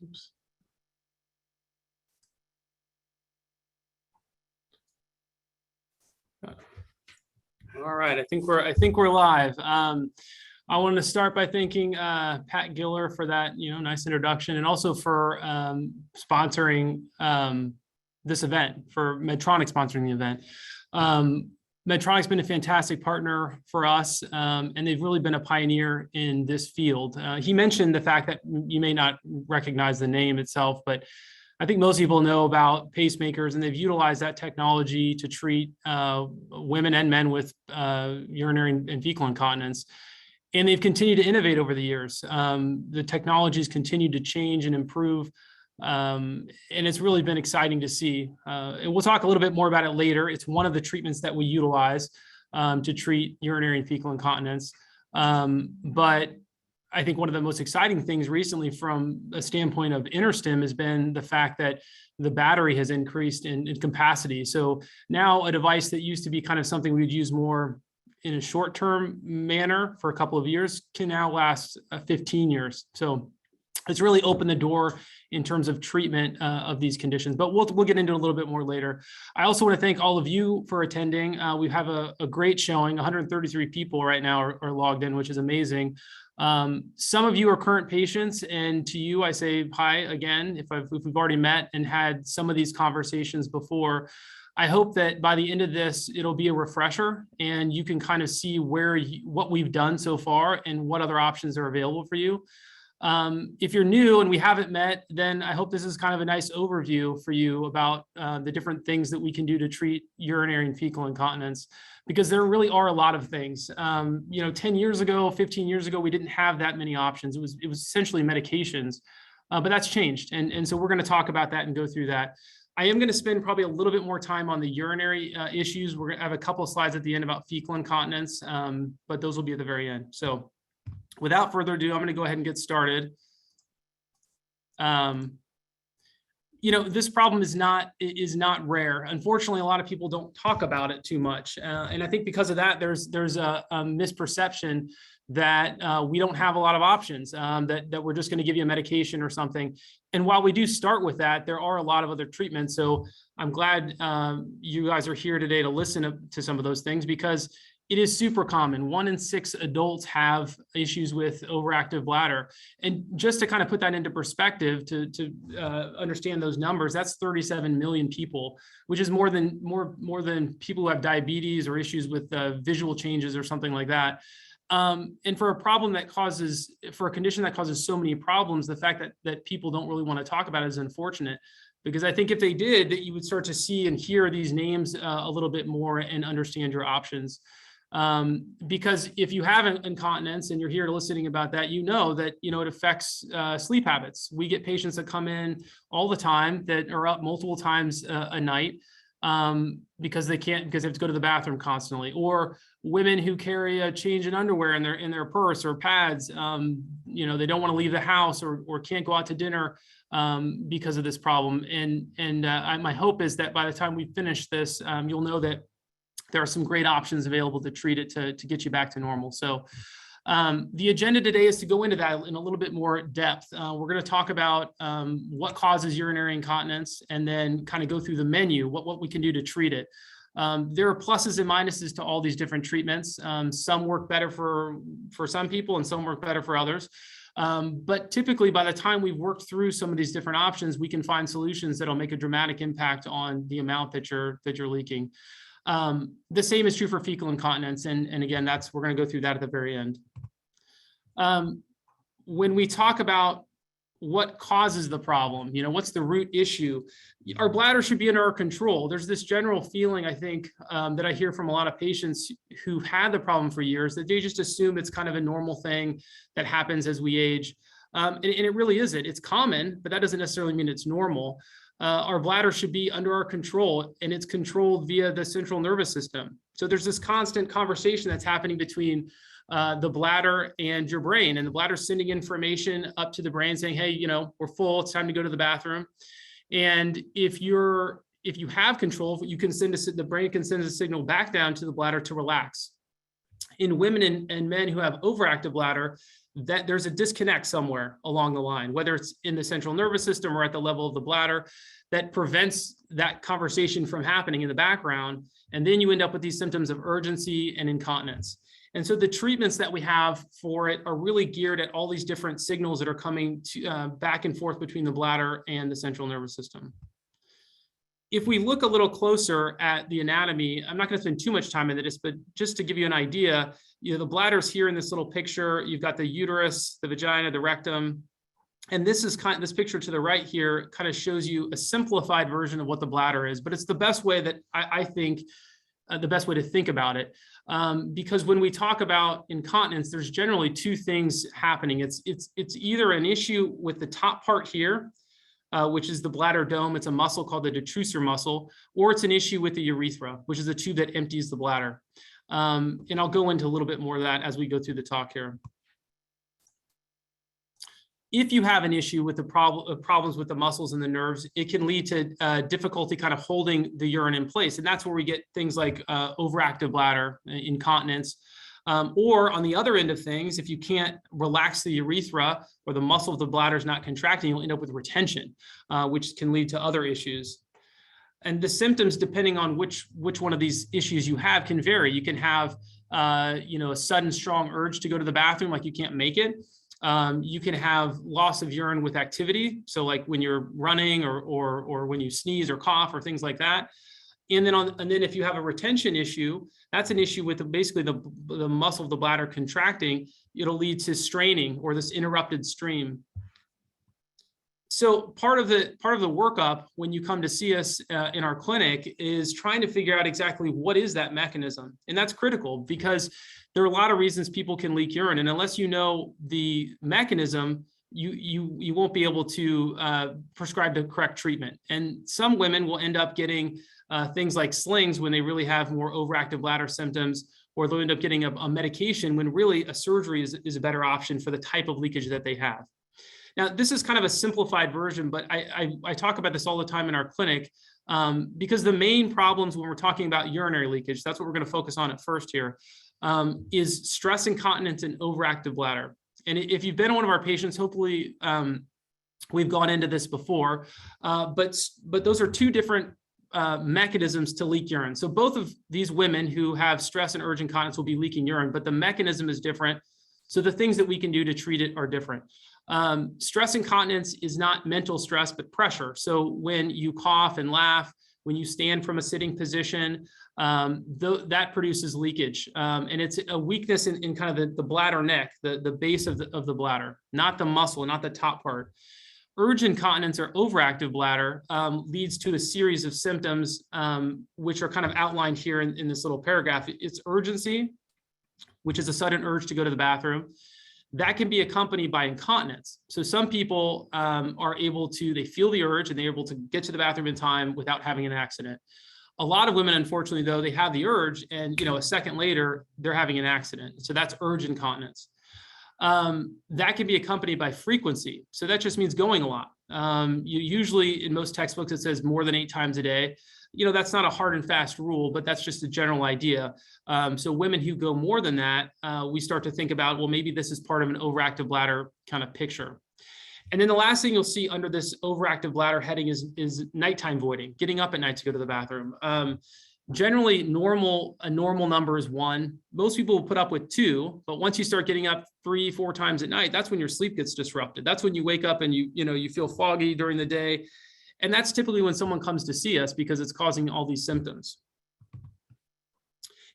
Oops. All right, I think we're live. I wanted to start by thanking Pat Giller for that, nice introduction, and also for sponsoring this event, for Medtronic sponsoring the event. Medtronic's been a fantastic partner for us, and they've really been a pioneer in this field. He mentioned the fact that you may not recognize the name itself, but I think most people know about pacemakers, and they've utilized that technology to treat women and men with urinary and fecal incontinence. And they've continued to innovate over the years. The technologies continue to change and improve. And it's really been exciting to see. And we'll talk a little bit more about it later. It's one of the treatments that we utilize to treat urinary and fecal incontinence. But I think one of the most exciting things recently from a standpoint of Interstim has been the fact that the battery has increased in capacity. So now a device that used to be kind of something we'd use more in a short-term manner for a couple of years can now last 15 years. So it's really opened the door in terms of treatment of these conditions, but we'll get into it a little bit more later. I also want to thank all of you for attending. We have a great showing. 133 people right now are logged in, which is amazing. Some of you are current patients, and to you, I say hi again. If we've already met and had some of these conversations before, I hope that by the end of this, it'll be a refresher and you can kind of see what we've done so far and what other options are available for you. If you're new and we haven't met, then I hope this is kind of a nice overview for you about the different things that we can do to treat urinary and fecal incontinence, because there really are a lot of things. 10 years ago, 15 years ago, we didn't have that many options. It was essentially medications, but that's changed. And so we're going to talk about that and go through that. I am going to spend probably a little bit more time on the urinary issues. We're going to have a couple of slides at the end about fecal incontinence, but those will be at the very end. So without further ado, I'm going to go ahead and get started. This problem is not rare. Unfortunately, a lot of people don't talk about it too much. And I think because of that, there's a misperception that we don't have a lot of options, that we're just going to give you a medication or something. And while we do start with that, there are a lot of other treatments. So I'm glad you guys are here today to listen to some of those things, because it is super common. 1 in 6 adults have issues with overactive bladder. And just to kind of put that into perspective, to understand those numbers, that's 37 million people, which is more than people who have diabetes or issues with visual changes or something like that. And for a condition that causes so many problems, the fact that people don't really want to talk about it is unfortunate. Because I think if they did, that you would start to see and hear these names a little bit more and understand your options. Because if you have incontinence and you're here listening about that, that it affects sleep habits. We get patients that come in all the time that are up multiple times a night because they have to go to the bathroom constantly, or women who carry a change in underwear in their purse or pads. They don't want to leave the house or can't go out to dinner because of this problem. And my hope is that by the time we finish this, you'll know that there are some great options available to treat it to get you back to normal. So the agenda today is to go into that in a little bit more depth. We're going to talk about what causes urinary incontinence, and then kind of go through the menu, what we can do to treat it. There are pluses and minuses to all these different treatments. Some work better for some people and some work better for others. But typically, by the time we've worked through some of these different options, we can find solutions that'll make a dramatic impact on the amount that you're leaking. The same is true for fecal incontinence. And again, we're going to go through that at the very end. When we talk about what causes the problem, what's the root issue, our bladder should be under our control. There's this general feeling, I think, that I hear from a lot of patients who've had the problem for years, that they just assume it's kind of a normal thing that happens as we age. And it really isn't. It's common, but that doesn't necessarily mean it's normal. Our bladder should be under our control, and it's controlled via the central nervous system. So there's this constant conversation that's happening between the bladder and your brain, and the bladder's sending information up to the brain saying, hey, we're full, it's time to go to the bathroom. And if you have control, the brain can send a signal back down to the bladder to relax. in women and men who have overactive bladder, that there's a disconnect somewhere along the line, whether it's in the central nervous system or at the level of the bladder, that prevents that conversation from happening in the background. And then you end up with these symptoms of urgency and incontinence. And so the treatments that we have for it are really geared at all these different signals that are coming to, back and forth between the bladder and the central nervous system. If we look a little closer at the anatomy, I'm not going to spend too much time into this, but just to give you an idea, the bladder's here in this little picture. You've got the uterus, the vagina, the rectum. And this is this picture to the right here kind of shows you a simplified version of what the bladder is, but it's the best way that I think, the best way to think about it. Because when we talk about incontinence, there's generally two things happening. It's either an issue with the top part here, which is the bladder dome. It's a muscle called the detrusor muscle, or it's an issue with the urethra, which is a tube that empties the bladder. And I'll go into a little bit more of that as we go through the talk here. If you have an issue with the problems with the muscles and the nerves, it can lead to difficulty kind of holding the urine in place. And that's where we get things like overactive bladder, incontinence. Or on the other end of things, if you can't relax the urethra or the muscle of the bladder is not contracting, you'll end up with retention, which can lead to other issues. And the symptoms, depending on which one of these issues you have, can vary. You can have a sudden strong urge to go to the bathroom, like you can't make it. You can have loss of urine with activity. So like when you're running or when you sneeze or cough or things like that. And then if you have a retention issue, that's an issue with basically the muscle of the bladder contracting. It'll lead to straining or this interrupted stream. So part of the workup when you come to see us in our clinic is trying to figure out exactly what is that mechanism. And that's critical because there are a lot of reasons people can leak urine. And unless you know the mechanism, you won't be able to prescribe the correct treatment. And some women will end up getting things like slings when they really have more overactive bladder symptoms, or they'll end up getting a medication when really a surgery is a better option for the type of leakage that they have. Now, this is kind of a simplified version, but I talk about this all the time in our clinic because the main problems when we're talking about urinary leakage, that's what we're going to focus on at first here, is stress incontinence and overactive bladder. And if you've been one of our patients, hopefully we've gone into this before, but those are two different mechanisms to leak urine. So both of these women who have stress and urge incontinence will be leaking urine, but the mechanism is different. So the things that we can do to treat it are different. Stress incontinence is not mental stress, but pressure. So when you cough and laugh, when you stand from a sitting position, that produces leakage. And it's a weakness in kind of the bladder neck, the base of the bladder, not the muscle, not the top part. Urge incontinence or overactive bladder leads to a series of symptoms, which are kind of outlined here in this little paragraph. It's urgency, which is a sudden urge to go to the bathroom. That can be accompanied by incontinence. So some people are able to, they feel the urge and they're able to get to the bathroom in time without having an accident. A lot of women, unfortunately, though, they have the urge and a second later, they're having an accident. So that's urge incontinence. That can be accompanied by frequency. So that just means going a lot. Usually in most textbooks, it says more than 8 times a day. That's not a hard and fast rule, but that's just a general idea. So women who go more than that, we start to think about, well, maybe this is part of an overactive bladder kind of picture. And then the last thing you'll see under this overactive bladder heading is nighttime voiding, getting up at night to go to the bathroom. Generally, a normal number is 1. Most people will put up with 2, but once you start getting up 3-4 times at night, that's when your sleep gets disrupted. That's when you wake up and you feel foggy during the day. And that's typically when someone comes to see us because it's causing all these symptoms.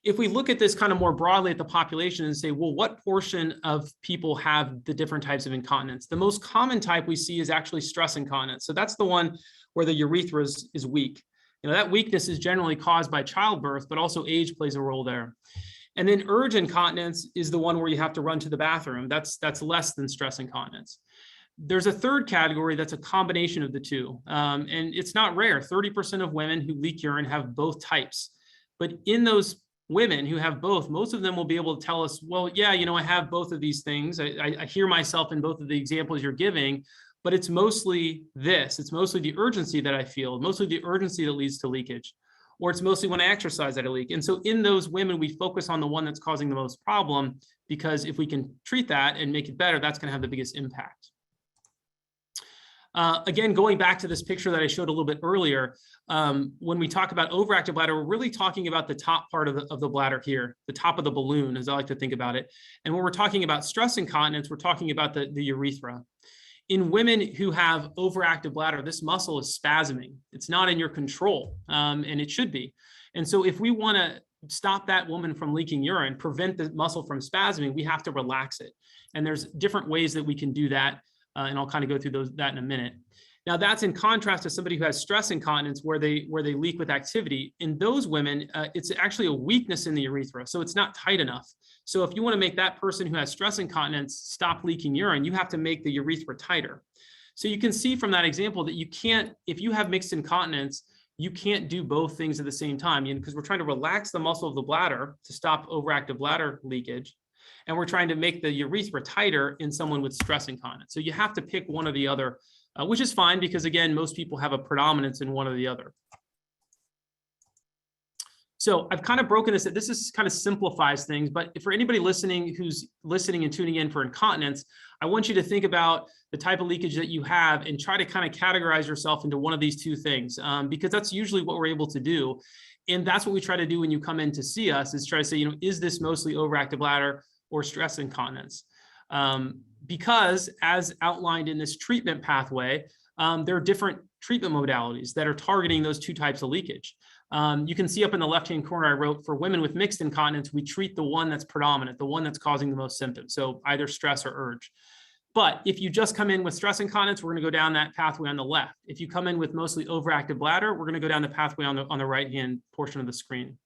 If we look at this kind of more broadly at the population and say, well, what portion of people have the different types of incontinence? The most common type we see is actually stress incontinence. So that's the one where the urethra is weak. That weakness is generally caused by childbirth, but also age plays a role there. And then urge incontinence is the one where you have to run to the bathroom. That's less than stress incontinence. There's a third category that's a combination of the two. And it's not rare. 30% of women who leak urine have both types. But in those women who have both, most of them will be able to tell us, well, yeah, I have both of these things. I hear myself in both of the examples you're giving, but it's mostly this. It's mostly the urgency that I feel, mostly the urgency that leads to leakage. or it's mostly when I exercise that I leak. And so in those women, we focus on the one that's causing the most problem, because if we can treat that and make it better, that's going to have the biggest impact. Again, going back to this picture that I showed a little bit earlier, when we talk about overactive bladder, we're really talking about the top part of the bladder here, the top of the balloon, as I like to think about it. And when we're talking about stress incontinence, we're talking about the urethra. In women who have overactive bladder, this muscle is spasming. It's not in your control, and it should be. And so if we want to stop that woman from leaking urine, prevent the muscle from spasming, we have to relax it. And there's different ways that we can do that. And I'll kind of go through that in a minute. Now, that's in contrast to somebody who has stress incontinence where they leak with activity. In those women, it's actually a weakness in the urethra, so it's not tight enough. So if you want to make that person who has stress incontinence stop leaking urine, you have to make the urethra tighter. So you can see from that example that you can't, if you have mixed incontinence, you can't do both things at the same time, because we're trying to relax the muscle of the bladder to stop overactive bladder leakage. And we're trying to make the urethra tighter in someone with stress incontinence. So you have to pick one or the other, which is fine because, again, most people have a predominance in one or the other. So I've kind of broken this. This is kind of simplifies things, but for anybody listening who's listening and tuning in for incontinence, I want you to think about the type of leakage that you have and try to kind of categorize yourself into one of these two things, because that's usually what we're able to do. And that's what we try to do when you come in to see us, is try to say, is this mostly overactive bladder or stress incontinence? Because as outlined in this treatment pathway, there are different treatment modalities that are targeting those two types of leakage. You can see up in the left-hand corner, I wrote, for women with mixed incontinence, we treat the one that's predominant, the one that's causing the most symptoms. So either stress or urge. But if you just come in with stress incontinence, we're going to go down that pathway on the left. If you come in with mostly overactive bladder, we're going to go down the pathway on the right-hand portion of the screen.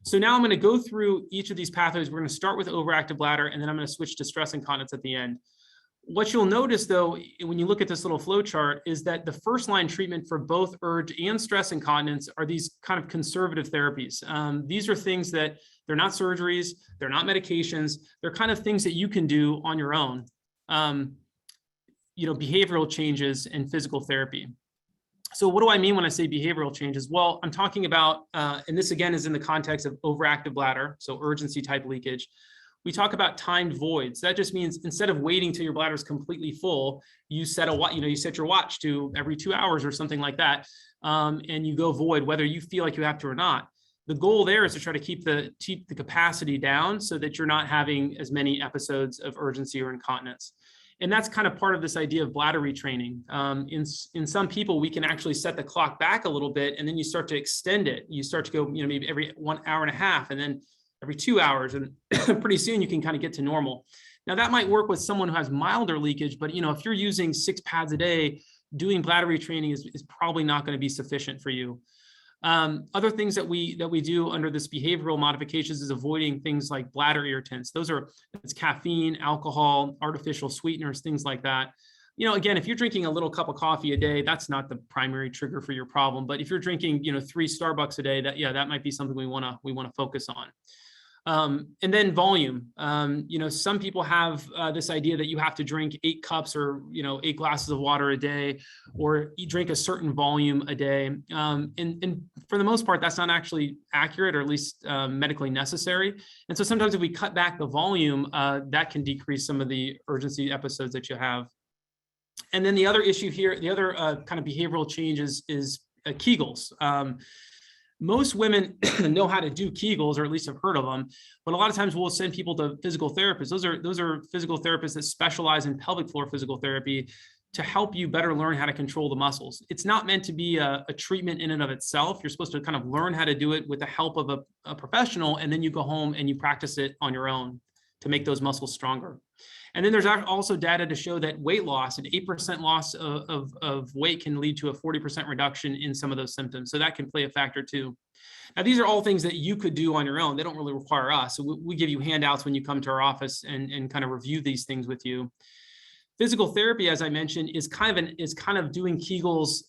So now I'm going to go through each of these pathways. We're going to start with overactive bladder, and then I'm going to switch to stress incontinence at the end. What you'll notice, though, when you look at this little flow chart, is that the first line treatment for both urge and stress incontinence are these kind of conservative therapies. These are things that they're not surgeries, they're not medications, they're kind of things that you can do on your own. Behavioral changes and physical therapy. So what do I mean when I say behavioral changes? Well, I'm talking about, and this again is in the context of overactive bladder, so urgency type leakage. We talk about timed voids. That just means instead of waiting till your bladder is completely full, you set you set your watch to every 2 hours or something like that, and you go void, whether you feel like you have to or not. The goal there is to try to keep the capacity down so that you're not having as many episodes of urgency or incontinence. And that's kind of part of this idea of bladder retraining. In some people, we can actually set the clock back a little bit, and then you start to extend it. You start to go, maybe every 1 hour and a half, and then every 2 hours, and pretty soon you can kind of get to normal. Now that might work with someone who has milder leakage, but if you're using 6 pads a day, doing bladder retraining is probably not going to be sufficient for you. Other things that we do under this behavioral modifications is avoiding things like bladder irritants. It's caffeine, alcohol, artificial sweeteners, things like that. Again, if you're drinking a little cup of coffee a day, that's not the primary trigger for your problem. But if you're drinking, 3 Starbucks a day, that might be something we want to focus on. And then volume. Some people have this idea that you have to drink 8 cups or 8 glasses of water a day, or you drink a certain volume a day. And for the most part, that's not actually accurate, or at least medically necessary. And so sometimes if we cut back the volume, that can decrease some of the urgency episodes that you have. And then the other issue here, the other kind of behavioral changes is Kegels. Most women know how to do Kegels, or at least have heard of them, but a lot of times we'll send people to physical therapists. Those are physical therapists that specialize in pelvic floor physical therapy to help you better learn how to control the muscles. It's not meant to be a treatment in and of itself. You're supposed to kind of learn how to do it with the help of a professional, and then you go home and you practice it on your own to make those muscles stronger. And then there's also data to show that weight loss, an 8% loss of weight, can lead to a 40% reduction in some of those symptoms. So that can play a factor too. Now, these are all things that you could do on your own. They don't really require us. So we give you handouts when you come to our office and kind of review these things with you. Physical therapy, as I mentioned, is kind of doing Kegels,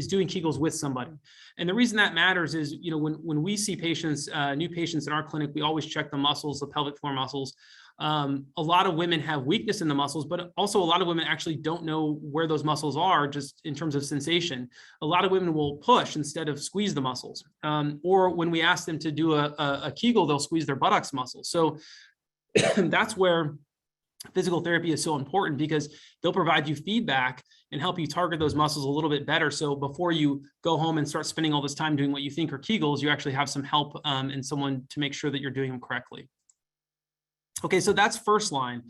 doing Kegels with somebody. And the reason that matters is, when we see patients, new patients in our clinic, we always check the muscles, the pelvic floor muscles. A lot of women have weakness in the muscles, but also a lot of women actually don't know where those muscles are just in terms of sensation. A lot of women will push instead of squeeze the muscles. Or when we ask them to do a Kegel, they'll squeeze their buttocks muscles. So that's where physical therapy is so important, because they'll provide you feedback and help you target those muscles a little bit better. So before you go home and start spending all this time doing what you think are Kegels, you actually have some help and someone to make sure that you're doing them correctly. Okay, so that's first line.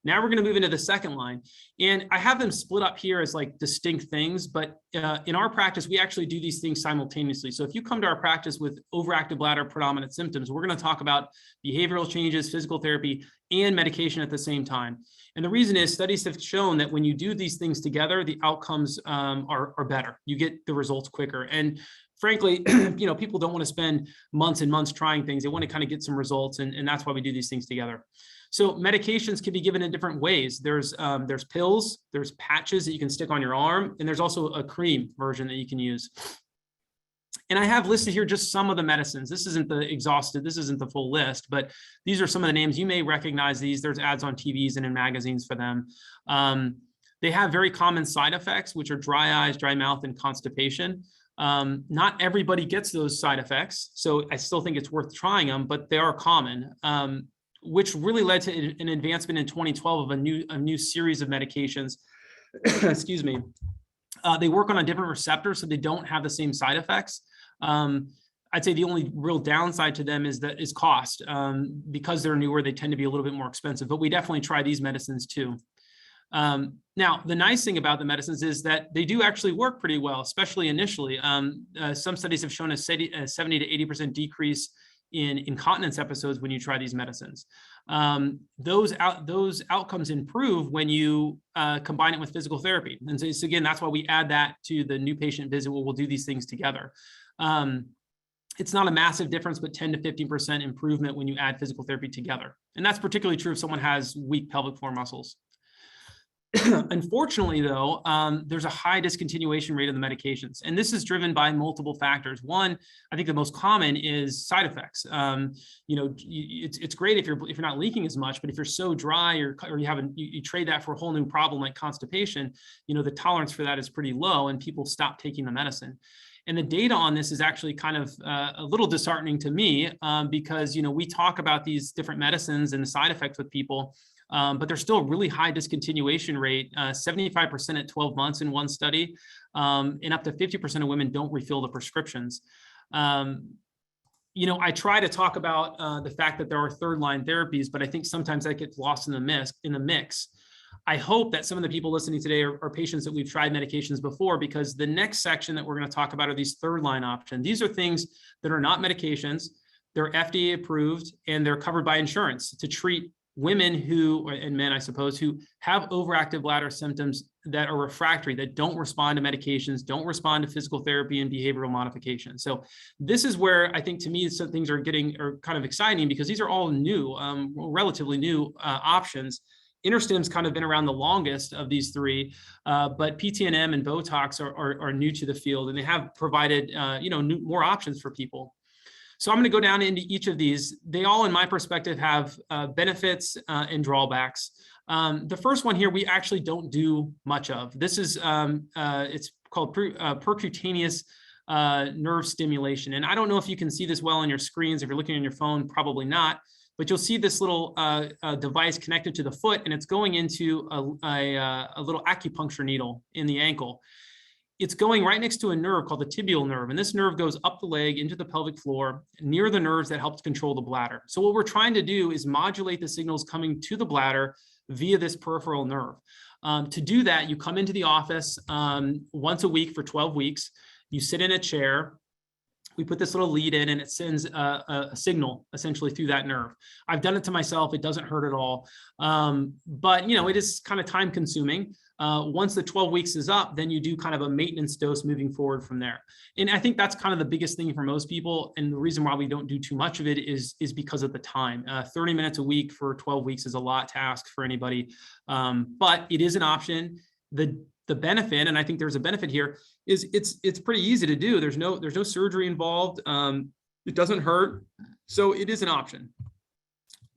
Now we're going to move into the second line, and I have them split up here as like distinct things, but in our practice, we actually do these things simultaneously. So if you come to our practice with overactive bladder predominant symptoms, we're going to talk about behavioral changes, physical therapy, and medication at the same time. And the reason is studies have shown that when you do these things together, the outcomes are better. You get the results quicker. And frankly, people don't want to spend months and months trying things. They want to kind of get some results, and that's why we do these things together. So medications can be given in different ways. There's pills, there's patches that you can stick on your arm, and there's also a cream version that you can use. And I have listed here just some of the medicines. This isn't the full list, but these are some of the names. You may recognize these. There's ads on TVs and in magazines for them. They have very common side effects, which are dry eyes, dry mouth, and constipation. Not everybody gets those side effects, so I still think it's worth trying them, but they are common, which really led to an advancement in 2012 of a new series of medications. Excuse me. They work on a different receptor, so they don't have the same side effects. I'd say the only real downside to them is cost. Because they're newer, they tend to be a little bit more expensive, but we definitely try these medicines too. Now, the nice thing about the medicines is that they do actually work pretty well, especially initially. Some studies have shown a 70 to 80% decrease in incontinence episodes when you try these medicines. Those outcomes improve when you combine it with physical therapy. And so again, that's why we add that to the new patient visit where we'll do these things together. It's not a massive difference, but 10 to 15% improvement when you add physical therapy together. And that's particularly true if someone has weak pelvic floor muscles. Unfortunately, though, there's a high discontinuation rate of the medications, and this is driven by multiple factors. One, I think the most common is side effects. It's great if you're not leaking as much, but if you're so dry or you trade that for a whole new problem like constipation, the tolerance for that is pretty low, and people stop taking the medicine. And the data on this is actually kind of a little disheartening to me because we talk about these different medicines and the side effects with people. But there's still a really high discontinuation rate, 75% at 12 months in one study, and up to 50% of women don't refill the prescriptions. I try to talk about the fact that there are third-line therapies, but I think sometimes that gets lost in the mix. I hope that some of the people listening today are patients that we've tried medications before, because the next section that we're going to talk about are these third-line options. These are things that are not medications. They're FDA approved, and they're covered by insurance to treat women and men, I suppose, who have overactive bladder symptoms that are refractory, that don't respond to medications, don't respond to physical therapy and behavioral modification. So this is where I think, to me, some things are kind of exciting, because these are all new, relatively new options. Interstim's kind of been around the longest of these three, but PTNM and Botox are new to the field, and they have provided more options for people. So I'm going to go down into each of these. They all, in my perspective, have benefits and drawbacks. The first one here, we actually don't do much of. This is, it's called percutaneous nerve stimulation. And I don't know if you can see this well on your screens. If you're looking on your phone, probably not. But you'll see this little device connected to the foot, and it's going into a little acupuncture needle in the ankle. It's going right next to a nerve called the tibial nerve, and this nerve goes up the leg into the pelvic floor near the nerves that helps control the bladder. So what we're trying to do is modulate the signals coming to the bladder via this peripheral nerve. To do that, you come into the office once a week for 12 weeks. You sit in a chair. we put this little lead in and it sends a signal essentially through that nerve. I've done it to myself. It doesn't hurt at all. But, it is kind of time consuming. Once the 12 weeks is up, then you do kind of a maintenance dose moving forward from there. And I think that's kind of the biggest thing for most people. And the reason why we don't do too much of it is because of the time. 30 minutes a week for 12 weeks is a lot to ask for anybody. But it is an option. The benefit, and I think there's a benefit here, is it's pretty easy to do. There's no surgery involved. It doesn't hurt, so it is an option.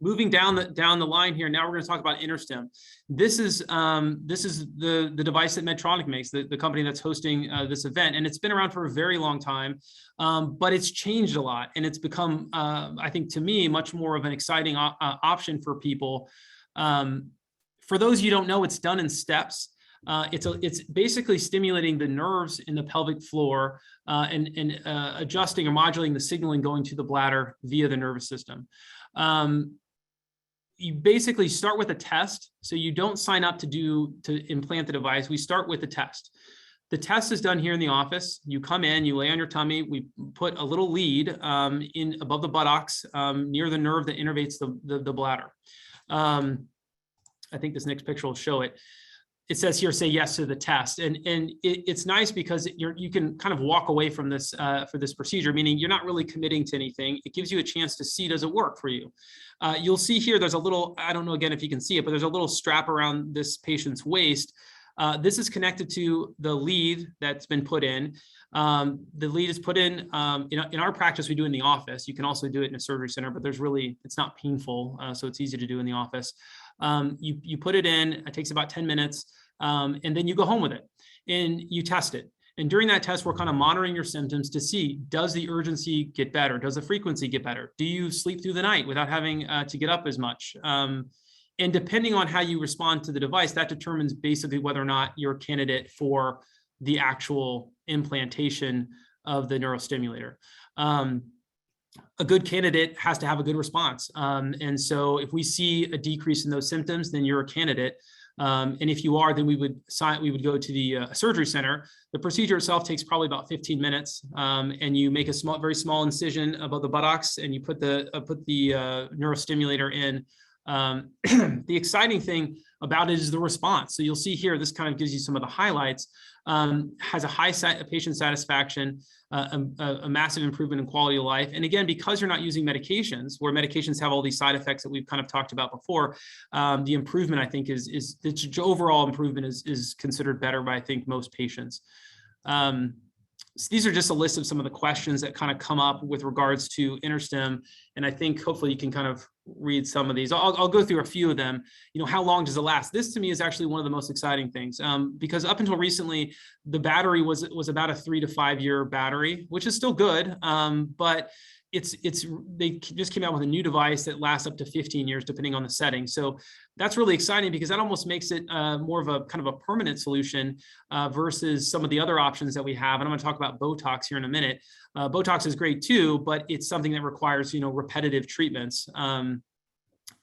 Moving down the line here, now we're going to talk about Interstim. This is the device that Medtronic makes, the company that's hosting this event, and it's been around for a very long time, but it's changed a lot, and it's become, I think, to me, much more of an exciting option for people. For those you don't know, it's done in steps. It's basically stimulating the nerves in the pelvic floor and adjusting or modulating the signaling going to the bladder via the nervous system. You basically start with a test. So you don't sign up to implant the device. We start with a test. The test is done here in the office. You come in, you lay on your tummy. We put a little lead in above the buttocks near the nerve that innervates the bladder. I think this next picture will show it. It says here, say yes to the test. And it's nice because you can kind of walk away from this for this procedure, meaning you're not really committing to anything. It gives you a chance to see, does it work for you? You'll see here, there's a little, I don't know again if you can see it, but there's a little strap around this patient's waist. This is connected to the lead that's been put in. The lead is put in our practice, we do it in the office. You can also do it in a surgery center, but it's not painful. So it's easy to do in the office. You put it in, it takes about 10 minutes, and then you go home with it and you test it. And during that test, we're kind of monitoring your symptoms to see, does the urgency get better? Does the frequency get better? Do you sleep through the night without having to get up as much? And depending on how you respond to the device, that determines basically whether or not you're a candidate for the actual implantation of the neurostimulator. A good candidate has to have a good response. And so if we see a decrease in those symptoms, then you're a candidate. And if you are, then we would go to the surgery center. The procedure itself takes probably about 15 minutes. And you make a very small incision above the buttocks and you put the neurostimulator in. The exciting thing about it is the response. So you'll see here, this kind of gives you some of the highlights. Has a high patient satisfaction, a massive improvement in quality of life. And again, because you're not using medications, where medications have all these side effects that we've kind of talked about before, the improvement, I think, is the overall improvement is considered better by, I think, most patients. So these are just a list of some of the questions that kind of come up with regards to Interstim. And I think hopefully you can kind of read some of these. I'll go through a few of them. How long does it last? This to me is actually one of the most exciting things because up until recently, the battery was about a 3 to 5 year battery, which is still good. But they just came out with a new device that lasts up to 15 years, depending on the setting. So that's really exciting because that almost makes it more of a kind of a permanent solution versus some of the other options that we have. And I'm going to talk about Botox here in a minute. Botox is great too, but it's something that requires, repetitive treatments.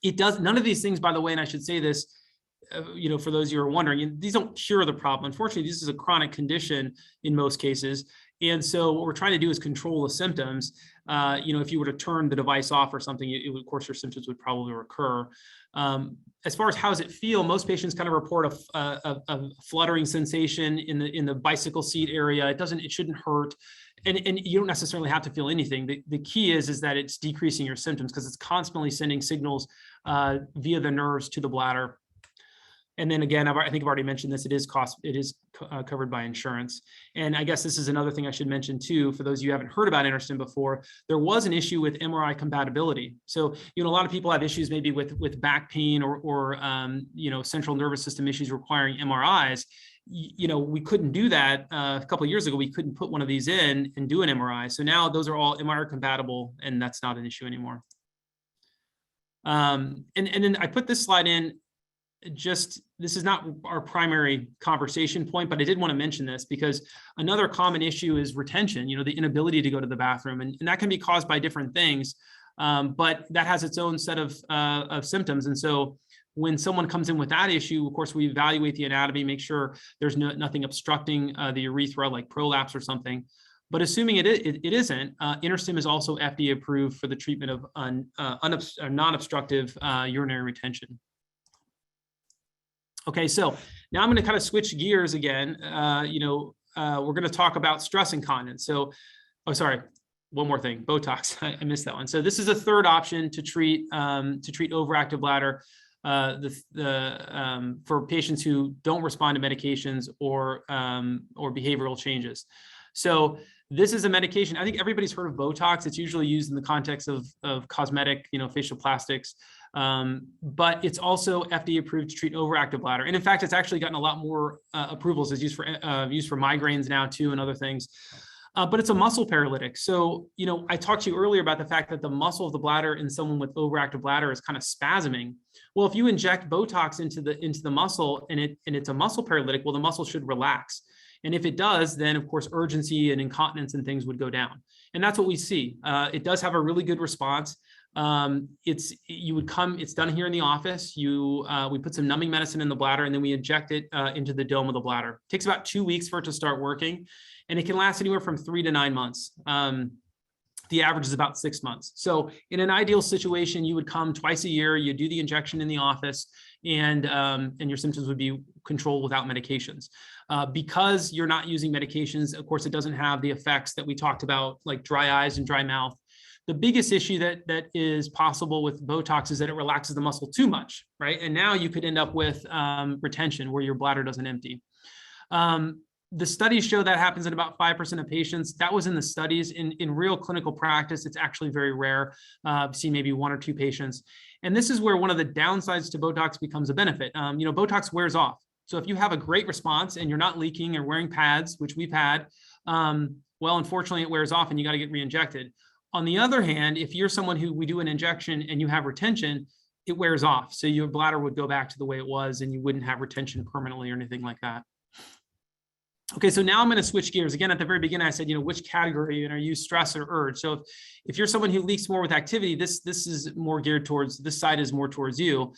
It does none of these things, by the way, and I should say this, for those of you who are wondering, these don't cure the problem. Unfortunately, this is a chronic condition in most cases. And so what we're trying to do is control the symptoms. If you were to turn the device off or something, of course, your symptoms would probably recur. As far as how does it feel, most patients kind of report a fluttering sensation in the bicycle seat area. It shouldn't hurt. And you don't necessarily have to feel anything. The key is that it's decreasing your symptoms because it's constantly sending signals via the nerves to the bladder. And then again, I think I've already mentioned this, it is covered by insurance. And I guess this is another thing I should mention too, for those of you who haven't heard about Interstim before, there was an issue with MRI compatibility. So, a lot of people have issues maybe with back pain or central nervous system issues requiring MRIs. We couldn't do that a couple of years ago. We couldn't put one of these in and do an MRI. So now those are all MRI compatible and that's not an issue anymore. And then I put this slide in. This is not our primary conversation point, but I did want to mention this because another common issue is retention, the inability to go to the bathroom. And that can be caused by different things, but that has its own set of symptoms. And so when someone comes in with that issue, of course, we evaluate the anatomy, make sure there's nothing obstructing the urethra like prolapse or something. But assuming it isn't, Interstim is also FDA approved for the treatment of non-obstructive urinary retention. Okay, so now I'm going to kind of switch gears again. We're going to talk about stress incontinence. So, oh, sorry, one more thing, Botox. I missed that one. So this is a third option to treat overactive bladder for patients who don't respond to medications or behavioral changes. So this is a medication. I think everybody's heard of Botox. It's usually used in the context of cosmetic, facial plastics. But it's also FDA approved to treat overactive bladder. And in fact, it's actually gotten a lot more approvals. It's used for migraines now too and other things. But it's a muscle paralytic. So, I talked to you earlier about the fact that the muscle of the bladder in someone with overactive bladder is kind of spasming. Well, if you inject Botox into the muscle and it's a muscle paralytic, well, the muscle should relax. And if it does, then of course, urgency and incontinence and things would go down. And that's what we see. It does have a really good response. It's done here in the office. We put some numbing medicine in the bladder and then we inject it into the dome of the bladder. It takes about 2 weeks for it to start working, and it can last anywhere from 3 to 9 months. The average is about 6 months. So in an ideal situation, you would come twice a year, you do the injection in the office, and your symptoms would be controlled without medications. Because you're not using medications, of course, it doesn't have the effects that we talked about, like dry eyes and dry mouth. The biggest issue that is possible with Botox is that it relaxes the muscle too much, right? And now you could end up with retention where your bladder doesn't empty. The studies show that happens in about 5% of patients. That was in the studies. In real clinical practice, it's actually very rare. See maybe 1 or 2 patients. And this is where one of the downsides to Botox becomes a benefit. Botox wears off. So if you have a great response and you're not leaking or wearing pads, which we've had, well, unfortunately, it wears off and you got to get re-injected. On the other hand, if you're someone who we do an injection and you have retention, it wears off. So your bladder would go back to the way it was and you wouldn't have retention permanently or anything like that. Okay, so now I'm going to switch gears. Again, at the very beginning, I said, which category are you, stress or urge? So if you're someone who leaks more with activity, this is more geared towards, this side is more towards you.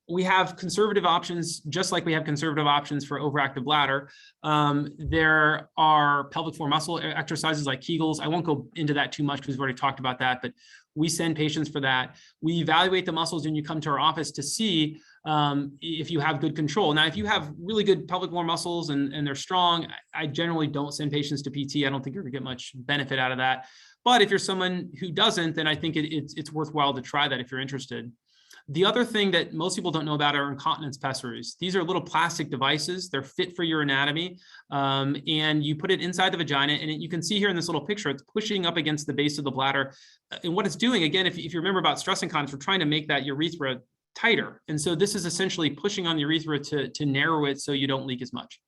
We have conservative options, just like we have conservative options for overactive bladder. There are pelvic floor muscle exercises like Kegels. I won't go into that too much because we've already talked about that, but we send patients for that. We evaluate the muscles when you come to our office to see if you have good control. Now, if you have really good pelvic floor muscles and they're strong, I generally don't send patients to PT. I don't think you're gonna get much benefit out of that. But if you're someone who doesn't, then I think it's worthwhile to try that if you're interested. The other thing that most people don't know about are incontinence pessaries. These are little plastic devices. They're fit for your anatomy. And you put it inside the vagina, and you can see here in this little picture, it's pushing up against the base of the bladder. And what it's doing, again, if you remember about stress incontinence, we're trying to make that urethra tighter. And so this is essentially pushing on the urethra to narrow it so you don't leak as much.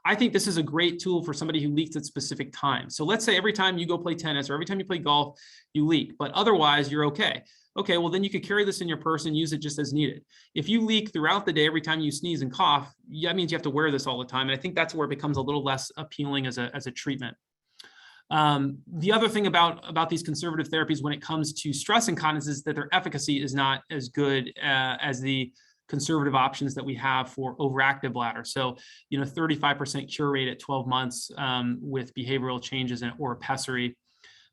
I think this is a great tool for somebody who leaks at specific times. So let's say every time you go play tennis or every time you play golf, you leak, but otherwise you're okay. Okay, well then you could carry this in your purse and use it just as needed. If you leak throughout the day, every time you sneeze and cough, that means you have to wear this all the time. And I think that's where it becomes a little less appealing as a treatment. The other thing about these conservative therapies when it comes to stress incontinence is that their efficacy is not as good as the conservative options that we have for overactive bladder. So, 35% cure rate at 12 months with behavioral changes or a pessary.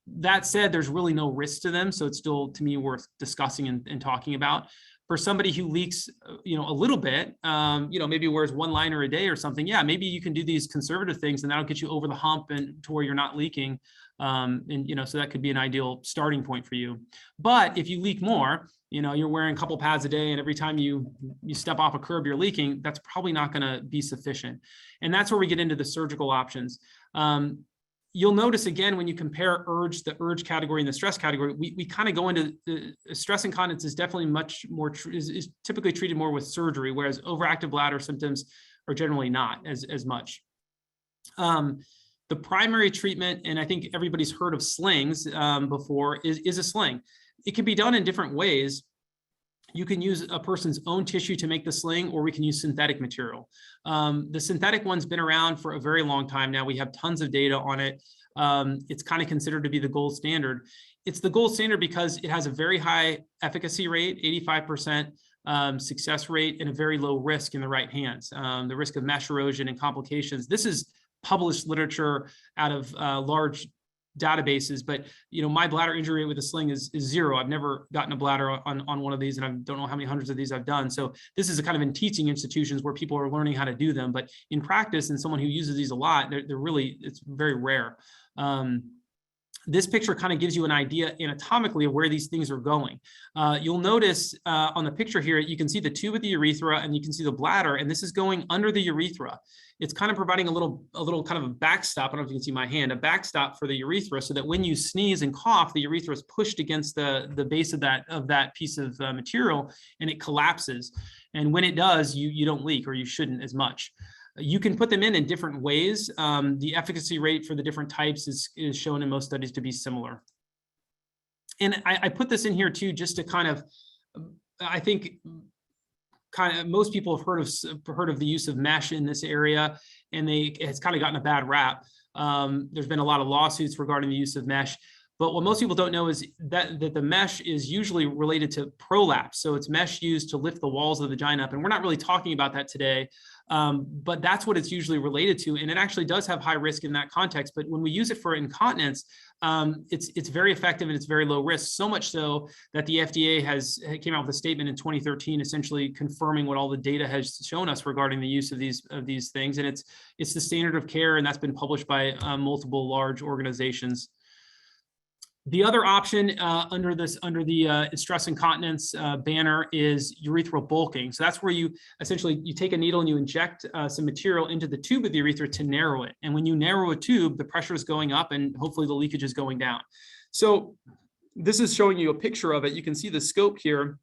That said, there's really no risk to them. So it's still, to me, worth discussing and talking about. For somebody who leaks, a little bit, maybe wears one liner a day or something. Yeah, maybe you can do these conservative things and that'll get you over the hump and to where you're not leaking. So that could be an ideal starting point for you. But if you leak more, you're wearing a couple pads a day and every time you step off a curb, you're leaking, that's probably not going to be sufficient. And that's where we get into the surgical options. You'll notice again, when you compare the urge category and the stress category, we kind of go into the stress incontinence is definitely much more, is typically treated more with surgery, whereas overactive bladder symptoms are generally not as much. The primary treatment, and I think everybody's heard of slings before, is a sling. It can be done in different ways. You can use a person's own tissue to make the sling, or we can use synthetic material. The synthetic one's been around for a very long time now. We have tons of data on it. It's kind of considered to be the gold standard. It's the gold standard because it has a very high efficacy rate, 85% success rate, and a very low risk in the right hands. The risk of mesh erosion and complications. This is published literature out of large databases, but my bladder injury rate with a sling is 0. I've never gotten a bladder on one of these, and I don't know how many hundreds of these I've done. So this is a kind of in teaching institutions where people are learning how to do them, but in practice, and someone who uses these a lot, it's very rare. This picture kind of gives you an idea anatomically of where these things are going. You'll notice on the picture here, you can see the tube of the urethra and you can see the bladder, and this is going under the urethra. It's kind of providing a little kind of a backstop. I don't know if you can see my hand, a backstop for the urethra, so that when you sneeze and cough, the urethra is pushed against the base of that piece of material, and it collapses. And when it does, you don't leak, or you shouldn't as much. You can put them in different ways. The efficacy rate for the different types is shown in most studies to be similar. And I put this in here too, just to kind of, I think, most people have heard of the use of mesh in this area, and it's kind of gotten a bad rap. There's been a lot of lawsuits regarding the use of mesh. But what most people don't know is that the mesh is usually related to prolapse. So it's mesh used to lift the walls of the vagina up. And we're not really talking about that today, but that's what it's usually related to. And it actually does have high risk in that context. But when we use it for incontinence, it's very effective and it's very low risk. So much so that the FDA came out with a statement in 2013, essentially confirming what all the data has shown us regarding the use of these things. And it's the standard of care, and that's been published by multiple large organizations. The other option under the stress incontinence banner is urethral bulking. So that's where you take a needle and you inject some material into the tube of the urethra to narrow it. And when you narrow a tube, the pressure is going up and hopefully the leakage is going down. So this is showing you a picture of it. You can see the scope here,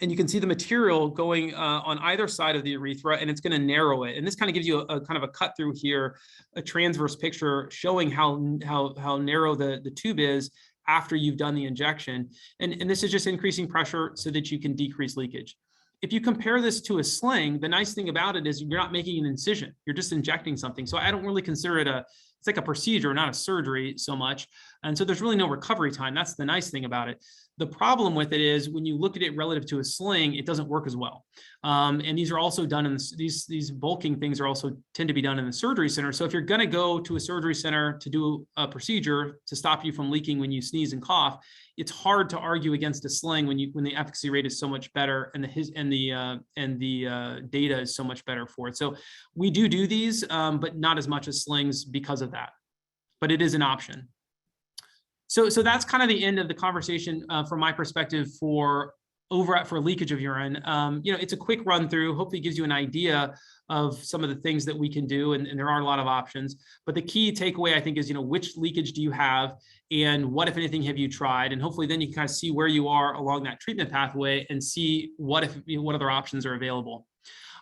and you can see the material going on either side of the urethra, and it's going to narrow it. And this kind of gives you a kind of a cut through here, a transverse picture showing how narrow the tube is after you've done the injection. And this is just increasing pressure so that you can decrease leakage. If you compare this to a sling, the nice thing about it is you're not making an incision. You're just injecting something. So I don't really consider it it's like a procedure, not a surgery so much. And so there's really no recovery time. That's the nice thing about it. The problem with it is when you look at it relative to a sling, it doesn't work as well. And these are also done in these bulking things are also tend to be done in the surgery center. So if you're going to go to a surgery center to do a procedure to stop you from leaking when you sneeze and cough, it's hard to argue against a sling when the efficacy rate is so much better and the data is so much better for it. So we do these, but not as much as slings because of that. But it is an option. So that's kind of the end of the conversation from my perspective for leakage of urine. It's a quick run through, hopefully gives you an idea of some of the things that we can do. And there are a lot of options, but the key takeaway I think is, which leakage do you have and what, if anything, have you tried? And hopefully then you can kind of see where you are along that treatment pathway and see what other options are available.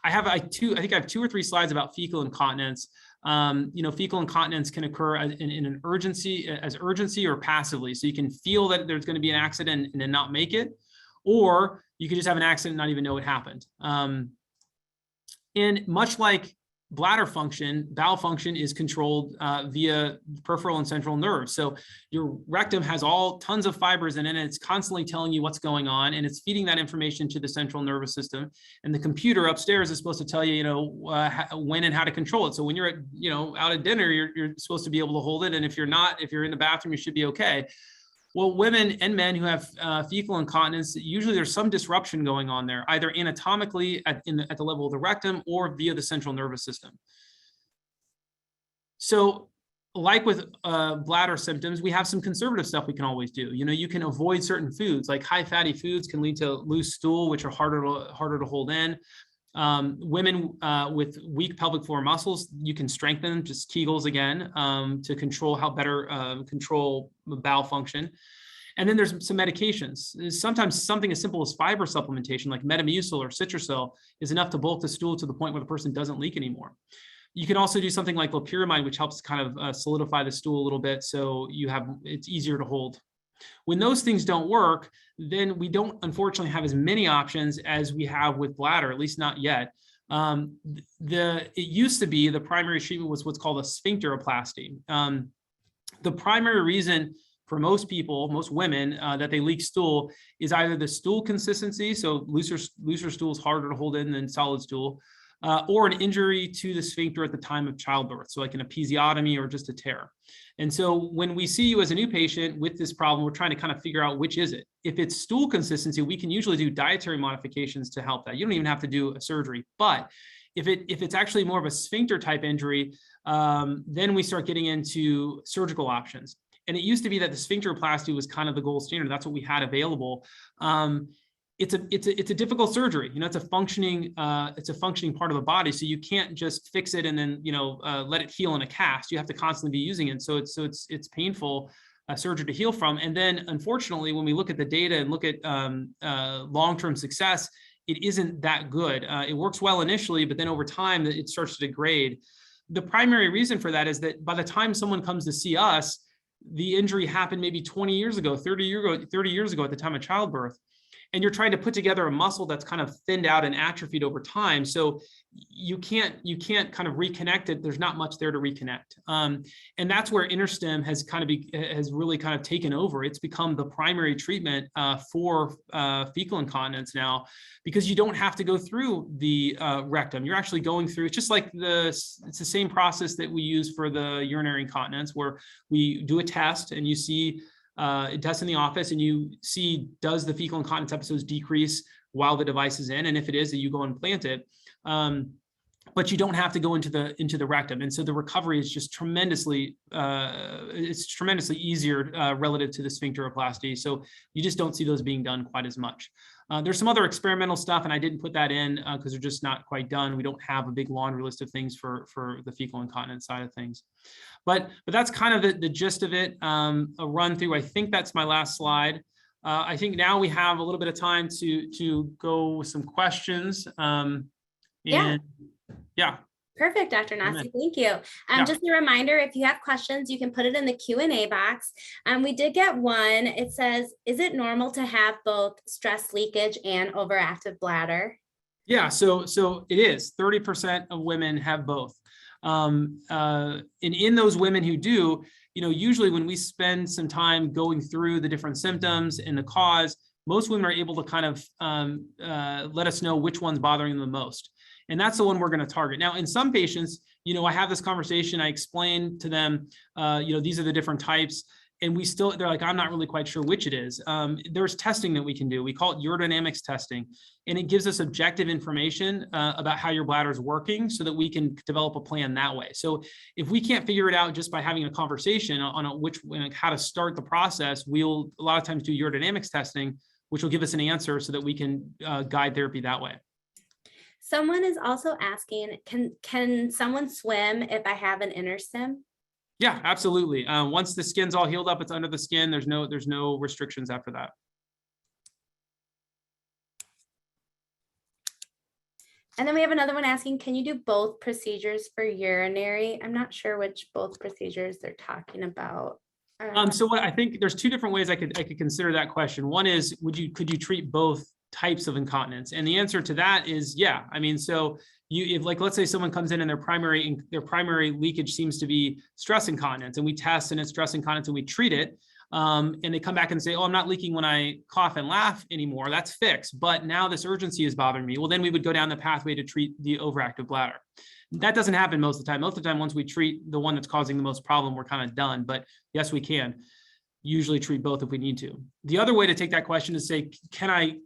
I think I have 2 or 3 slides about fecal incontinence. Fecal incontinence can occur in an urgency or passively. So you can feel that there's going to be an accident and then not make it, or you could just have an accident and not even know it happened. And much like bladder function, bowel function is controlled via peripheral and central nerves. So your rectum has tons of fibers in it, and it's constantly telling you what's going on, and it's feeding that information to the central nervous system. And the computer upstairs is supposed to tell you, when and how to control it. So when you're out at dinner, you're supposed to be able to hold it, and if you're in the bathroom, you should be okay. Well, women and men who have fecal incontinence, usually there's some disruption going on there, either anatomically at the level of the rectum or via the central nervous system. So like with bladder symptoms, we have some conservative stuff we can always do. You can avoid certain foods, like high fatty foods can lead to loose stool, which are harder to hold in. Women with weak pelvic floor muscles, you can strengthen, just Kegels again, to control control bowel function. And then there's some medications. Sometimes something as simple as fiber supplementation, like Metamucil or Citracel, is enough to bulk the stool to the point where the person doesn't leak anymore. You can also do something like loperamide, which helps kind of solidify the stool a little bit, so it's easier to hold. When those things don't work, then we don't unfortunately have as many options as we have with bladder, at least not yet. It used to be the primary treatment was what's called a sphincteroplasty. The primary reason for most people, most women, that they leak stool is either the stool consistency, so looser stool is harder to hold in than solid stool, or an injury to the sphincter at the time of childbirth, so like an episiotomy or just a tear. And so when we see you as a new patient with this problem, we're trying to kind of figure out which is it. If it's stool consistency, we can usually do dietary modifications to help that. You don't even have to do a surgery. But if it's actually more of a sphincter type injury, then we start getting into surgical options. And it used to be that the sphincteroplasty was kind of the gold standard. That's what we had available. It's a difficult surgery. It's a functioning part of the body. So you can't just fix it and then let it heal in a cast. You have to constantly be using it. So it's painful surgery to heal from. And then unfortunately, when we look at the data and look at long-term success, it isn't that good. It works well initially, but then over time it starts to degrade. The primary reason for that is that by the time someone comes to see us, the injury happened maybe 20 years ago, 30 years ago at the time of childbirth. And you're trying to put together a muscle that's kind of thinned out and atrophied over time. So you can't kind of reconnect it. There's not much there to reconnect. And that's where Interstim has really kind of taken over. It's become the primary treatment for fecal incontinence now, because you don't have to go through the rectum. You're actually going through, it's just like it's the same process that we use for the urinary incontinence, where we do a test and you see test in the office and you see, does the fecal incontinence episodes decrease while the device is in? And if it is, that you go and implant it. But you don't have to go into the rectum. And so the recovery is just tremendously easier relative to the sphincteroplasty. So you just don't see those being done quite as much. There's some other experimental stuff, and I didn't put that in because they're just not quite done. We don't have a big laundry list of things for the fecal incontinence side of things. But that's kind of the gist of it, a run through. I think that's my last slide. I think now we have a little bit of time to go with some questions. Yeah. Perfect, Dr. Nasi, thank you. Just a reminder, if you have questions, you can put it in the Q&A box. We did get one. It says, is it normal to have both stress leakage and overactive bladder? Yeah, so it is. 30% of women have both. And in those women who do, usually when we spend some time going through the different symptoms and the cause, most women are able to kind of let us know which one's bothering them the most. And that's the one we're going to target. Now, in some patients, I have this conversation, I explain to them, these are the different types, and they're like, I'm not really quite sure which it is. There's testing that we can do. We call it urodynamics testing, and it gives us objective information about how your bladder is working so that we can develop a plan that way. So if we can't figure it out just by having a conversation on how to start the process, we'll a lot of times do urodynamics testing, which will give us an answer so that we can guide therapy that way. Someone is also asking, can someone swim if I have an Interstim? Yeah, absolutely. Once the skin's all healed up, it's under the skin. There's no restrictions after that. And then we have another one asking, can you do both procedures for urinary? I'm not sure which both procedures they're talking about. So I think there's two different ways I could consider that question. One is, could you treat both types of incontinence? And the answer to that is yeah. I mean, so if let's say someone comes in and their primary leakage seems to be stress incontinence, and we test and it's stress incontinence and we treat it, and they come back and say, oh, I'm not leaking when I cough and laugh anymore, that's fixed, but now this urgency is bothering me. Well, then we would go down the pathway to treat the overactive bladder. That doesn't happen most of the time. Most of the time, once we treat the one that's causing the most problem, we're kind of done. But yes, we can usually treat both if we need to. The other way to take that question is say, can I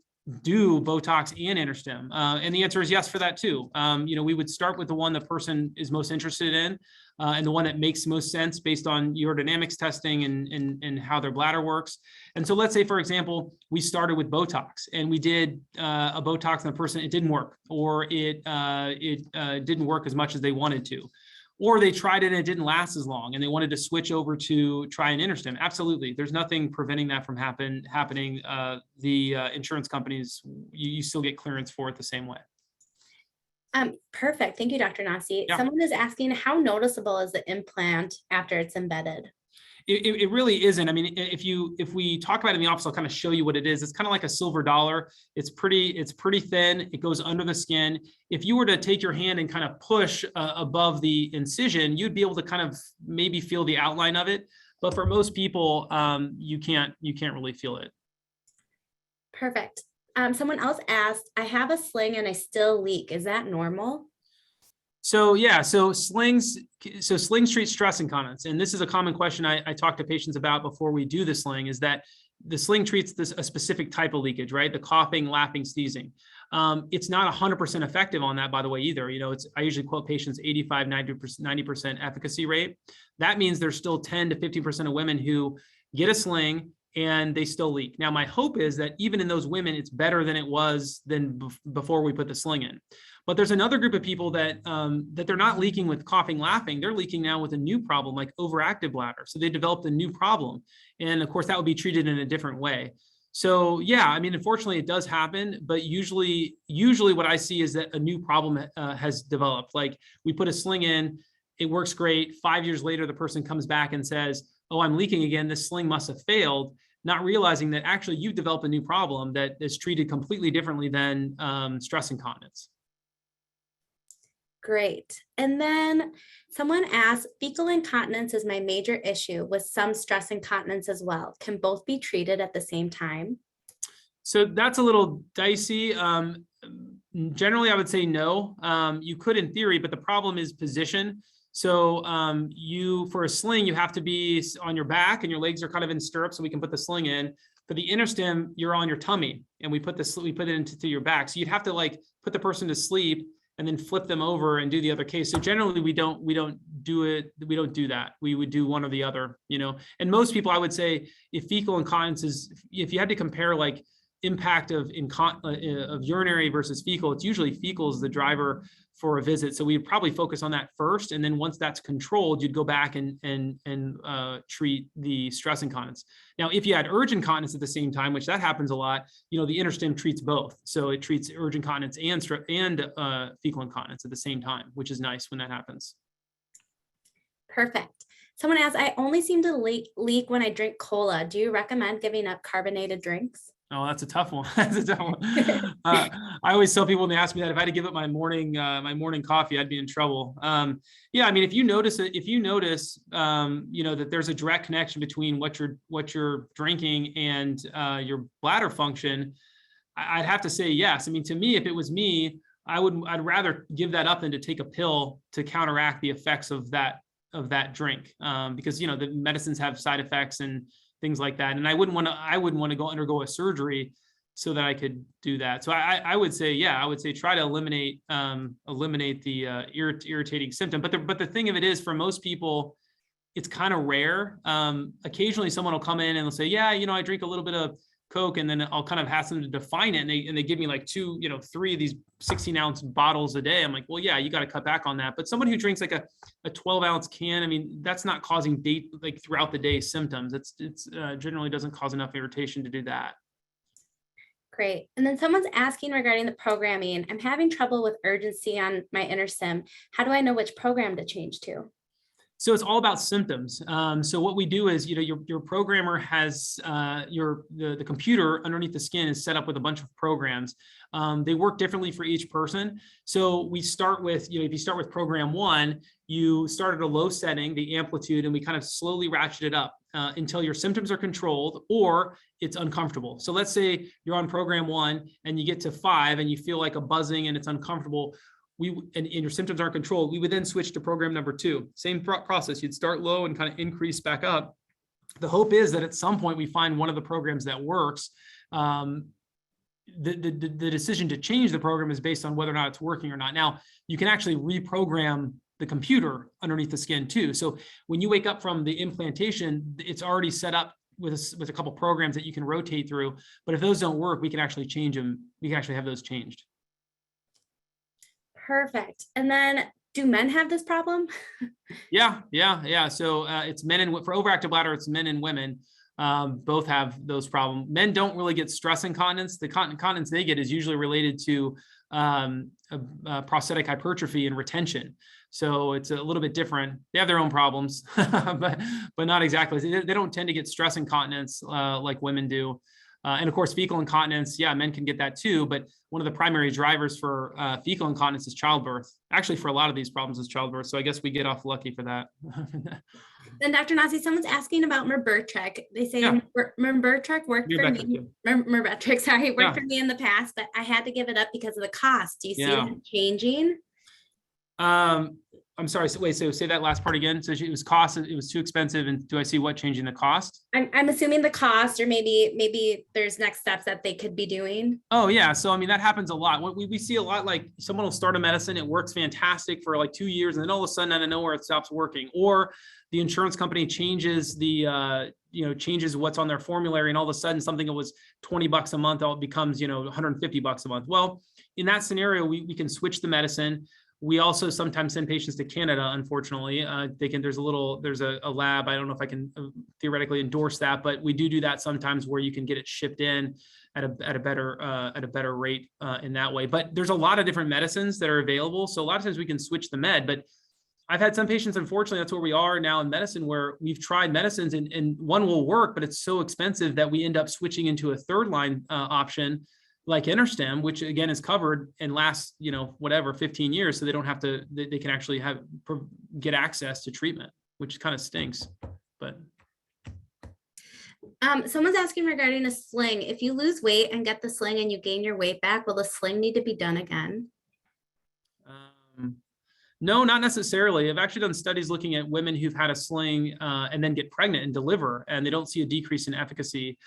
do Botox and Interstim? And the answer is yes for that too. We would start with the one the person is most interested in, and the one that makes most sense based on urodynamics testing and how their bladder works. And so let's say, for example, we started with Botox and we did a Botox and the person, it didn't work, or it didn't work as much as they wanted to. Or they tried it and it didn't last as long and they wanted to switch over to try an Interstim. Absolutely. There's nothing preventing that from happening. The insurance companies, you still get clearance for it the same way. Perfect. Thank you, Dr. Nasi. Yeah. Someone is asking, how noticeable is the implant after it's embedded? It really isn't. I mean, if we talk about it in the office, I'll kind of show you what it is. It's kind of like a silver dollar. It's pretty thin. It goes under the skin. If you were to take your hand and kind of push above the incision, you'd be able to kind of maybe feel the outline of it. But for most people, you can't really feel it. Perfect. Someone else asked, I have a sling and I still leak. Is that normal? So yeah, so slings treat stress incontinence. And this is a common question I talk to patients about before we do the sling, is that the sling treats a specific type of leakage, right? The coughing, laughing, sneezing. It's not 100% effective on that, by the way, either. I usually quote patients 85, 90% efficacy rate. That means there's still 10 to 15% of women who get a sling and they still leak. Now, my hope is that even in those women, it's better than it was before we put the sling in. But there's another group of people that they're not leaking with coughing, laughing. They're leaking now with a new problem, like overactive bladder. So they developed a new problem. And of course, that would be treated in a different way. So yeah, I mean, unfortunately, it does happen. But usually what I see is that a new problem has developed. Like we put a sling in, it works great. 5 years later, the person comes back and says, oh, I'm leaking again. This sling must have failed. Not realizing that actually you've developed a new problem that is treated completely differently than stress incontinence. Great. And then someone asked, fecal incontinence is my major issue with some stress incontinence as well. Can both be treated at the same time? So that's a little dicey. Generally, I would say no. You could in theory, but the problem is position. So for a sling, you have to be on your back and your legs are kind of in stirrups so we can put the sling in. For the Interstim, you're on your tummy and we put it into your back. So you'd have to like put the person to sleep and then flip them over and do the other case. So generally we don't do that. We would do one or the other, and most people, I would say, if fecal incontinence if you had to compare like impact of urinary versus fecal, it's usually fecal is the driver for a visit. So we'd probably focus on that first. And then once that's controlled, you'd go back and treat the stress incontinence. Now, if you had urge incontinence at the same time, which that happens a lot, the Interstim treats both. So it treats urge incontinence and fecal incontinence at the same time, which is nice when that happens. Perfect. Someone asks, I only seem to leak when I drink cola. Do you recommend giving up carbonated drinks? Oh, that's a tough one. That's a tough one. I always tell people when they ask me that, if I had to give up my morning coffee, I'd be in trouble. Yeah, I mean, if you notice that there's a direct connection between what you're drinking and your bladder function, I'd have to say yes. I mean, to me, if it was me, I'd rather give that up than to take a pill to counteract the effects of that drink, because the medicines have side effects and things like that. And I wouldn't want to go undergo a surgery so that I could do that. So I would say try to eliminate the irritating symptom. But the thing of it is, for most people, it's kind of rare. Occasionally someone will come in and they'll say, yeah, I drink a little bit of Coke, and then I'll kind of ask them to define it. And they give me like 3 of these 16-ounce bottles a day. I'm like, well, yeah, you got to cut back on that. But someone who drinks like a 12-ounce can, I mean, that's not causing like throughout the day symptoms. It's generally doesn't cause enough irritation to do that. Great. And then someone's asking regarding the programming. I'm having trouble with urgency on my Interstim. How do I know which program to change to? So it's all about symptoms. So what we do is, your programmer has the computer underneath the skin is set up with a bunch of programs. They work differently for each person. So we start with, if you start with program 1, you start at a low setting, the amplitude, and we kind of slowly ratchet it up until your symptoms are controlled or it's uncomfortable. So let's say you're on program 1 and you get to 5 and you feel like a buzzing and it's uncomfortable. And your symptoms aren't controlled, we would then switch to program number 2. Same process. You'd start low and kind of increase back up. The hope is that at some point we find one of the programs that works. The decision to change the program is based on whether or not it's working or not. Now, you can actually reprogram the computer underneath the skin too. So when you wake up from the implantation, it's already set up with a couple programs that you can rotate through. But if those don't work, we can actually change them. We can actually have those changed. Perfect. And then, do men have this problem? Yeah. So it's men and for overactive bladder, it's men and women. Both have those problems. Men don't really get stress incontinence. The incontinence they get is usually related to prosthetic hypertrophy and retention. So it's a little bit different. They have their own problems, but not exactly. They don't tend to get stress incontinence like women do. And of course, fecal incontinence, yeah, men can get that too. But one of the primary drivers for fecal incontinence is childbirth. Actually, for a lot of these problems is childbirth. So I guess we get off lucky for that. Then Dr. Nasi, someone's asking about Medtronic. They say Medtronic worked for me. Medtronic, worked for me in the past, but I had to give it up because of the cost. Do you see that changing? I'm sorry. So wait, so say that last part again. So it was cost, it was too expensive. And do I see what changing the cost? I'm assuming the cost, or maybe there's next steps that they could be doing. Oh yeah. So, I mean, that happens a lot. We see a lot, like someone will start a medicine. It works fantastic for like 2 years. And then all of a sudden out of nowhere, it stops working, or the insurance company changes changes what's on their formulary. And all of a sudden something that was $20 a month, it becomes, $150 a month. Well, in that scenario, we can switch the medicine. We also sometimes send patients to Canada, unfortunately. There's a lab. I don't know if I can theoretically endorse that, but we do that sometimes where you can get it shipped in at a better rate in that way. But there's a lot of different medicines that are available. So a lot of times we can switch the med, but I've had some patients, unfortunately, that's where we are now in medicine, where we've tried medicines and one will work, but it's so expensive that we end up switching into a third line option like Interstim, which again is covered and lasts, 15 years. So they don't have to, they can actually get access to treatment, which kind of stinks, but. Someone's asking regarding a sling. If you lose weight and get the sling and you gain your weight back, will the sling need to be done again? No, not necessarily. I've actually done studies looking at women who've had a sling and then get pregnant and deliver, and they don't see a decrease in efficacy.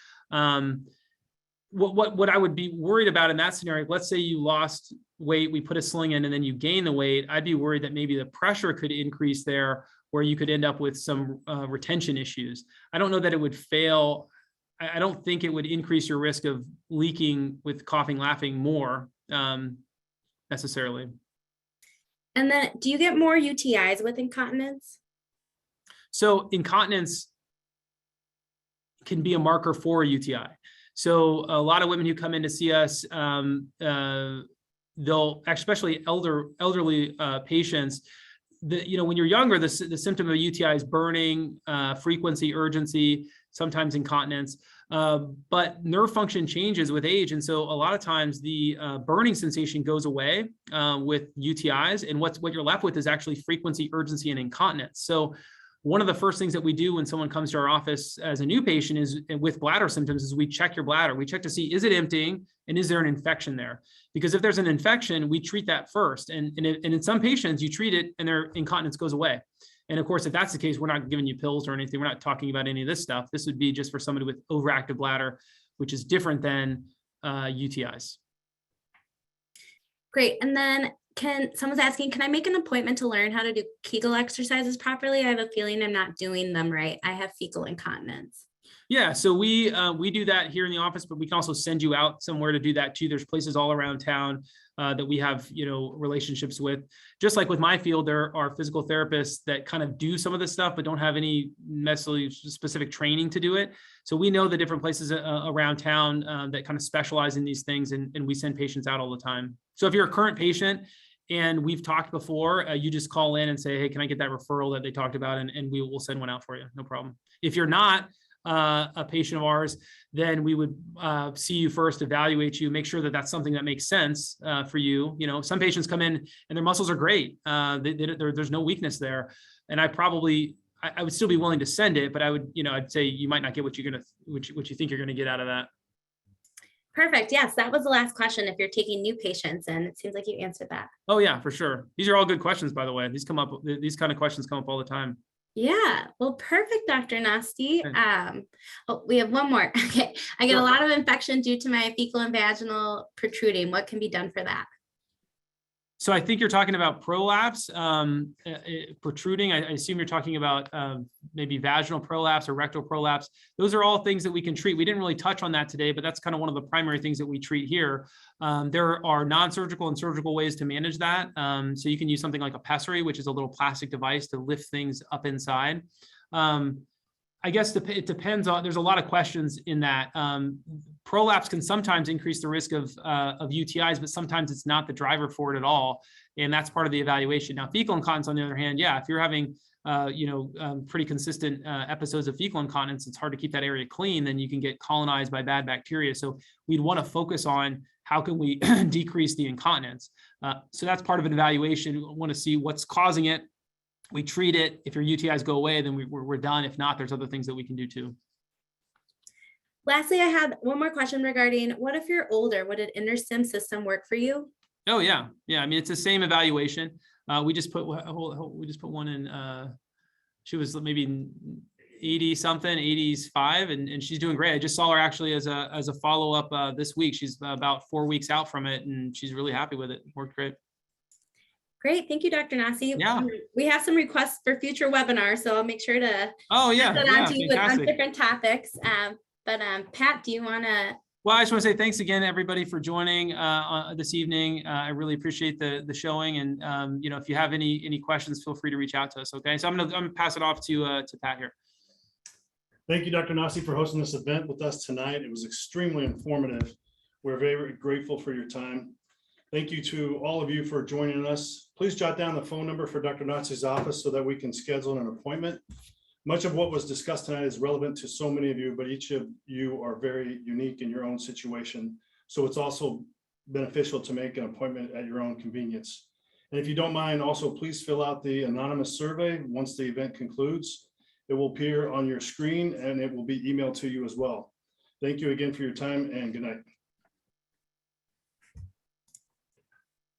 What I would be worried about in that scenario, let's say you lost weight, we put a sling in and then you gain the weight, I'd be worried that maybe the pressure could increase there, where you could end up with some retention issues. I don't know that it would fail. I don't think it would increase your risk of leaking with coughing, laughing more necessarily. And then do you get more UTIs with incontinence? So incontinence can be a marker for a UTI. So a lot of women who come in to see us, they'll, especially elderly patients, when you're younger, the symptom of a UTI is burning, frequency, urgency, sometimes incontinence, but nerve function changes with age. And so a lot of times the burning sensation goes away with UTIs. And what you're left with is actually frequency, urgency, and incontinence. So one of the first things that we do when someone comes to our office as a new patient is with bladder symptoms is we check your bladder. We check to see, is it emptying and is there an infection there? Because if there's an infection, we treat that first. And in some patients, you treat it and their incontinence goes away. And of course, if that's the case, we're not giving you pills or anything. We're not talking about any of this stuff. This would be just for somebody with overactive bladder, which is different than UTIs. Great. And then someone's asking, can I make an appointment to learn how to do Kegel exercises properly? I have a feeling I'm not doing them right. I have fecal incontinence. Yeah, so we do that here in the office, but we can also send you out somewhere to do that too. There's places all around town that we have, relationships with. Just like with my field, there are physical therapists that kind of do some of this stuff, but don't have any necessarily specific training to do it. So we know the different places around town that kind of specialize in these things, and we send patients out all the time. So if you're a current patient and we've talked before, you just call in and say, hey, can I get that referral that they talked about? And we will send one out for you. No problem. If you're not a patient of ours, then we would see you first, evaluate you, make sure that that's something that makes sense for you. Some patients come in and their muscles are great. There's no weakness there. And I would still be willing to send it, but I would, I'd say you might not get what you think you're going to get out of that. Perfect. Yes, that was the last question. If you're taking new patients, and it seems like you answered that. Oh yeah, for sure. These are all good questions, by the way. These kind of questions come up all the time. Yeah, well, perfect, Dr. Nasty. We have one more. Okay, I get a lot of infection due to my fecal and vaginal protruding. What can be done for that? So I think you're talking about prolapse, protruding. I assume you're talking about maybe vaginal prolapse or rectal prolapse. Those are all things that we can treat. We didn't really touch on that today, but that's kind of one of the primary things that we treat here. There are non-surgical and surgical ways to manage that. So you can use something like a pessary, which is a little plastic device to lift things up inside. I guess it depends on, there's a lot of questions in that. Prolapse can sometimes increase the risk of UTIs, but sometimes it's not the driver for it at all. And that's part of the evaluation. Now, fecal incontinence, on the other hand, yeah, if you're having, pretty consistent episodes of fecal incontinence, it's hard to keep that area clean, then you can get colonized by bad bacteria. So we'd want to focus on how can we decrease the incontinence. So that's part of an evaluation. We want to see what's causing it. We treat it. If your UTIs go away, then we're done. If not, there's other things that we can do too. Lastly, I had one more question regarding, what if you're older? Would an Interstim system work for you? Oh yeah. Yeah. I mean, it's the same evaluation. We just put one in. She was maybe 80 something, 85, and she's doing great. I just saw her actually as a follow up this week. She's about 4 weeks out from it, and she's really happy with it. Worked great. Great. Thank you, Dr. Nasi. Yeah. We have some requests for future webinars, so I'll make sure to Oh yeah, put on to you on fantastic. different topics. But Pat, do you want to? Well, I just want to say thanks again, everybody, for joining this evening. I really appreciate the showing, and if you have any questions, feel free to reach out to us. Okay, so I'm gonna pass it off to Pat here. Thank you, Dr. Nasi, for hosting this event with us tonight. It was extremely informative. We're very grateful for your time. Thank you to all of you for joining us. Please jot down the phone number for Dr. Nasi's office so that we can schedule an appointment. Much of what was discussed tonight is relevant to so many of you, but each of you are very unique in your own situation. So it's also beneficial to make an appointment at your own convenience. And if you don't mind, also please fill out the anonymous survey once the event concludes. It will appear on your screen and it will be emailed to you as well. Thank you again for your time and good night.